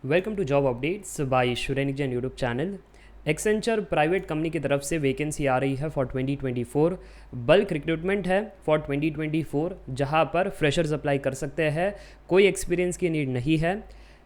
Welcome to job updates by Shurenik Jain YouTube channel. Accenture private company की तरफ से vacancy आ रही है फॉर 2024। बल्क रिक्रूटमेंट है फॉर 2024, जहां पर फ्रेशर्स अप्लाई कर सकते हैं। कोई एक्सपीरियंस की नीड नहीं है।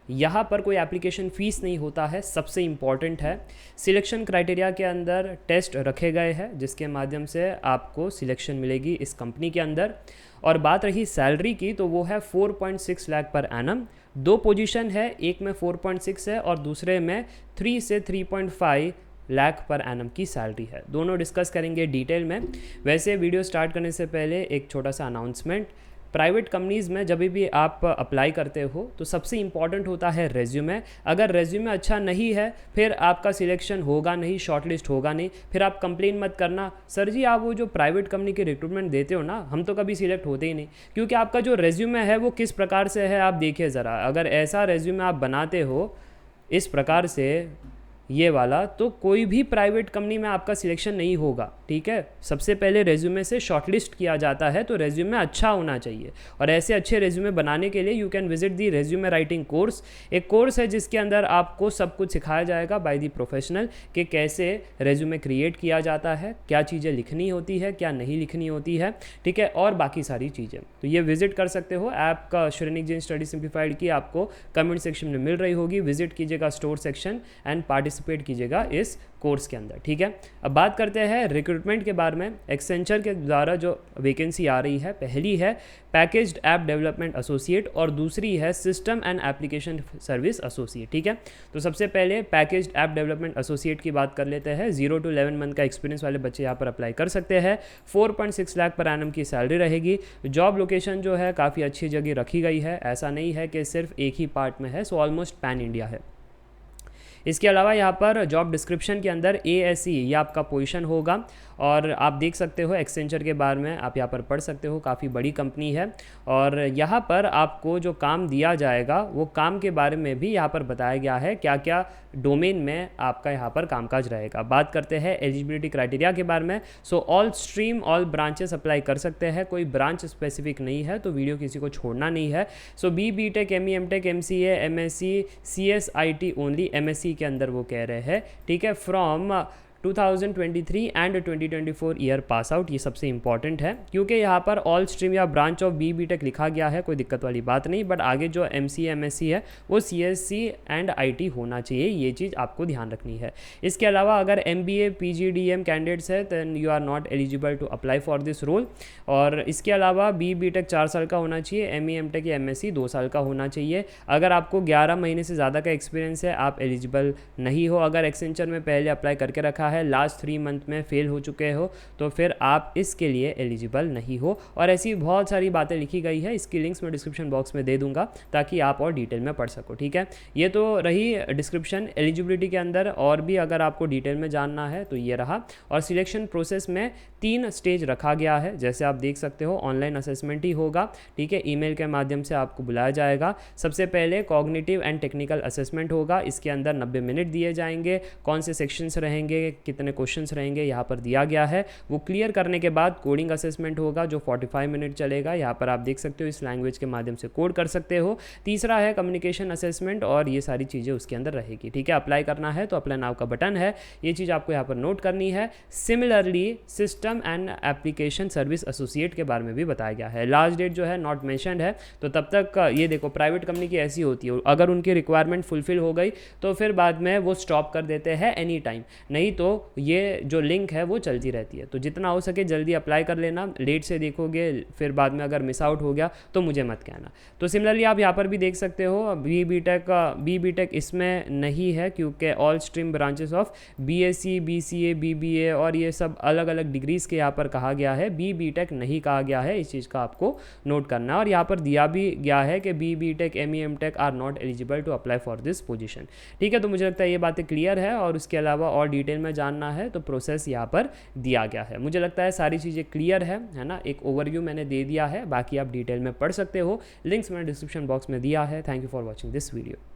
यहाँ पर कोई एप्लीकेशन फ़ीस नहीं होता है, सबसे इम्पॉर्टेंट है। सिलेक्शन क्राइटेरिया के अंदर टेस्ट रखे गए हैं जिसके माध्यम से आपको सिलेक्शन मिलेगी इस कंपनी के अंदर। और बात रही सैलरी की तो वो है 4.6 लाख पर एनम। दो पोजीशन है, एक में 4.6 है और दूसरे में 3 से 3.5 लाख पर एनम की सैलरी है। दोनों डिस्कस करेंगे डिटेल में। वैसे वीडियो स्टार्ट करने से पहले एक छोटा सा अनाउंसमेंट। प्राइवेट कंपनीज़ में जब भी आप अप्लाई करते हो तो सबसे इम्पॉर्टेंट होता है रेज्यूमे। अगर रेज्यूमे अच्छा नहीं है फिर आपका सिलेक्शन होगा नहीं, शॉर्टलिस्ट होगा नहीं। फिर आप कंप्लेन मत करना, सर जी आप वो जो प्राइवेट कंपनी के रिक्रूटमेंट देते हो ना, हम तो कभी सिलेक्ट होते ही नहीं। क्योंकि आपका जो रेज्यूमे है वो किस प्रकार से है आप देखिए ज़रा। अगर ऐसा रेज्यूमे आप बनाते हो इस प्रकार से, ये वाला, तो कोई भी प्राइवेट कंपनी में आपका सिलेक्शन नहीं होगा। ठीक है, सबसे पहले रेज्यूमे से शॉर्टलिस्ट किया जाता है, तो रेज्यूमे अच्छा होना चाहिए। और ऐसे अच्छे रेज्यूमे बनाने के लिए you can visit the resume writing course. एक कोर्स है जिसके अंदर आपको सब कुछ सिखाया जाएगा बाय दी प्रोफेशनल कि कैसे रेज्यूमे क्रिएट किया जाता है, क्या चीज़ें लिखनी होती है, क्या नहीं लिखनी होती है। ठीक है, और बाकी सारी चीज़ें तो ये विजिट कर सकते हो। ऐप का शुरेनिक जैन स्टडी सिंप्लीफाइड की आपको कमेंट सेक्शन में मिल रही होगी। विजिट कीजिएगा स्टोर सेक्शन एंड पार्टिसिपेट कीजिएगा इस कोर्स के अंदर। ठीक है, अब बात करते हैं रिक्रूटमेंट के बारे में। एक्सेंचर के द्वारा जो वैकेंसी आ रही है, पहली है पैकेज्ड ऐप डेवलपमेंट एसोसिएट और दूसरी है system and application service associate. ठीक है, तो सबसे पहले पैकेज्ड ऐप डेवलपमेंट एसोसिएट की बात कर लेते हैं। 0 to 11 मंथ का एक्सपीरियंस वाले बच्चे यहाँ पर अप्लाई कर सकते हैं। 4.6 लाख पर एनम की सैलरी रहेगी। जॉब लोकेशन जो है काफ़ी अच्छी जगह रखी गई है, ऐसा नहीं है कि सिर्फ एक ही पार्ट में है, सो ऑलमोस्ट पैन इंडिया है। इसके अलावा यहाँ पर जॉब डिस्क्रिप्शन के अंदर ASE ये आपका पोजीशन होगा और आप देख सकते हो एक्सेंचर के बारे में आप यहाँ पर पढ़ सकते हो। काफ़ी बड़ी कंपनी है और यहाँ पर आपको जो काम दिया जाएगा वो काम के बारे में भी यहाँ पर बताया गया है, क्या क्या डोमेन में आपका यहाँ पर कामकाज रहेगा। बात करते हैं एलिजिबिलिटी क्राइटेरिया के बारे में। So all stream all branches apply कर सकते हैं, कोई ब्रांच स्पेसिफिक नहीं है, तो वीडियो किसी को छोड़ना नहीं है। So BB tech, ME MTech, MCA, MSc, CSIT only, MSc के अंदर वो कह रहे हैं। ठीक है, from 2023 and 2024 year pass out, ये सबसे इंपॉर्टेंट है क्योंकि यहाँ पर ऑल स्ट्रीम या ब्रांच ऑफ BB टेक लिखा गया है, कोई दिक्कत वाली बात नहीं। बट आगे जो MCA MSc है वो CSC एंड IT होना चाहिए, ये चीज़ आपको ध्यान रखनी है। इसके अलावा अगर MBA PGDM कैंडिडेट्स है then you are not eligible to apply for this role. और इसके अलावा BB टेक 4 साल का होना चाहिए, ME MTech या MSc 2 साल का होना चाहिए। अगर आपको 11 महीने से ज़्यादा का एक्सपीरियंस है आप एलिजिबल नहीं हो। अगर एक्सेंचर में पहले अप्लाई करके रखा है, लास्ट 3 मंथ में फेल हो चुके हो तो फिर आप इसके लिए एलिजिबल नहीं हो। और ऐसी बहुत सारी बातें लिखी गई है, इसकी लिंक्स मैं डिस्क्रिप्शन बॉक्स में दे दूंगा ताकि आप और डिटेल में पढ़ सको। ठीक है, ये तो रही डिस्क्रिप्शन। एलिजिबिलिटी के अंदर और भी अगर आपको डिटेल में जानना है तो ये रहा। और सिलेक्शन प्रोसेस में 3 स्टेज रखा गया है, जैसे आप देख सकते हो। ऑनलाइन असेसमेंट ही होगा, ठीक है, ईमेल के माध्यम से आपको बुलाया जाएगा। सबसे पहले कॉग्निटिव एंड टेक्निकल असेसमेंट होगा, इसके अंदर 90 मिनट दिए जाएंगे। कौन से सेक्शंस रहेंगे, कितने क्वेश्चंस रहेंगे यहाँ पर दिया गया है। वो क्लियर करने के बाद कोडिंग असेसमेंट होगा जो 45 मिनट चलेगा। यहाँ पर आप देख सकते हो इस लैंग्वेज के माध्यम से कोड कर सकते हो। तीसरा है कम्युनिकेशन असेसमेंट और ये सारी चीज़ें उसके अंदर रहेगी। ठीक है, अप्लाई करना है तो अप्लाई नाउ का बटन है, ये चीज़ आपको यहाँ पर नोट करनी है। Similarly system and application service associate के बारे में भी बताया गया है। लास्ट डेट जो है नॉट मेंशन्ड है, तो तब तक ये देखो प्राइवेट कंपनी की ऐसी होती है, अगर उनकी रिक्वायरमेंट फुलफिल हो गई तो फिर बाद में वो स्टॉप कर देते हैं एनी टाइम, नहीं तो ये जो लिंक है वो चलती रहती है। तो जितना हो सके जल्दी अप्लाई कर लेना, लेट से देखोगे फिर बाद में अगर मिस आउट हो गया तो मुझे मत कहना। तो सिमिलरली आप यहाँ पर भी देख सकते हो BB टेक इसमें नहीं है क्योंकि all stream branches of BSc BCA BBA और ये सब अलग अलग डिग्रीज़ के यहाँ पर कहा गया है, BB टेक नहीं कहा गया है। इस चीज़ का आपको नोट करना है। और यहाँ पर दिया भी गया है कि BB tech ME MTech are not eligible to apply for this position. ठीक है, तो मुझे लगता है ये बातें क्लियर है। और उसके अलावा और डिटेल में जानना है तो प्रोसेस यहाँ पर दिया गया है। मुझे लगता है सारी चीज़ें क्लियर है ना। एक ओवरव्यू मैंने दे दिया है, बाकी आप डिटेल में पढ़ सकते हो। लिंक्स मैंने डिस्क्रिप्शन बॉक्स में दिया है। Thank you for watching this video.